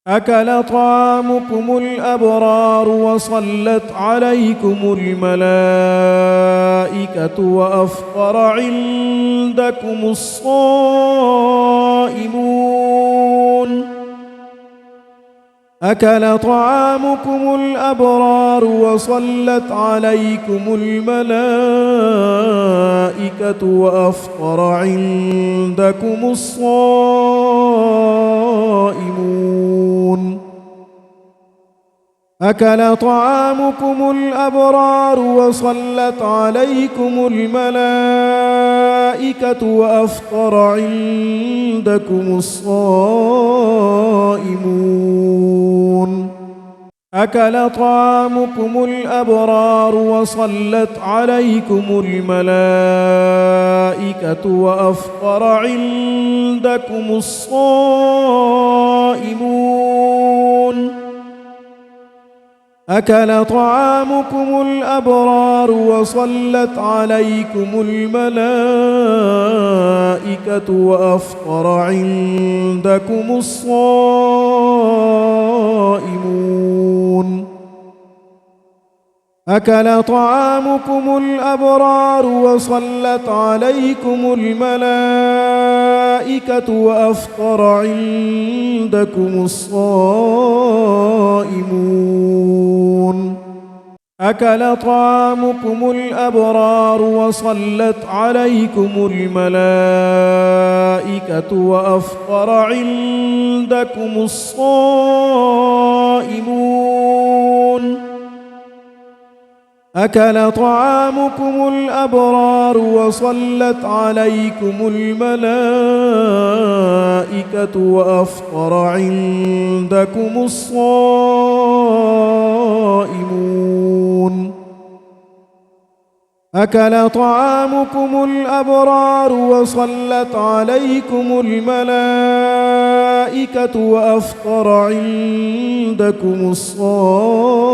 أكل طعامكم الأبرار وصلت عليكم الملائكة وأفطر عندكم الصائمون. أكل طعامكم الأبرار وصلت عليكم الملائكة وأفطر عندكم الصائمون. أكل طعامكم الأبرار وصلت عليكم الملائكة وأفطر عندكم الصائمون. أكل طعامكم الأبرار وصلت عليكم الملائكة وأفطر عندكم الصائمون. أكل طعامكم الأبرار وصلت عليكم الملائكة وأفطر عندكم الصائمون. أكل طعامكم الأبرار وصلت عليكم الملائكة وأفطر عندكم الصائمون. أكل طعامكم الأبرار وصلت عليكم الملائكة وأفطر عندكم الصائمون. أكل طعامكم الأبرار وصلت عليكم الملائكة وأفطر عندكم الصائمون. أكل طعامكم الأبرار وصلت عليكم الملائكة وأفطر عندكم الصائمون.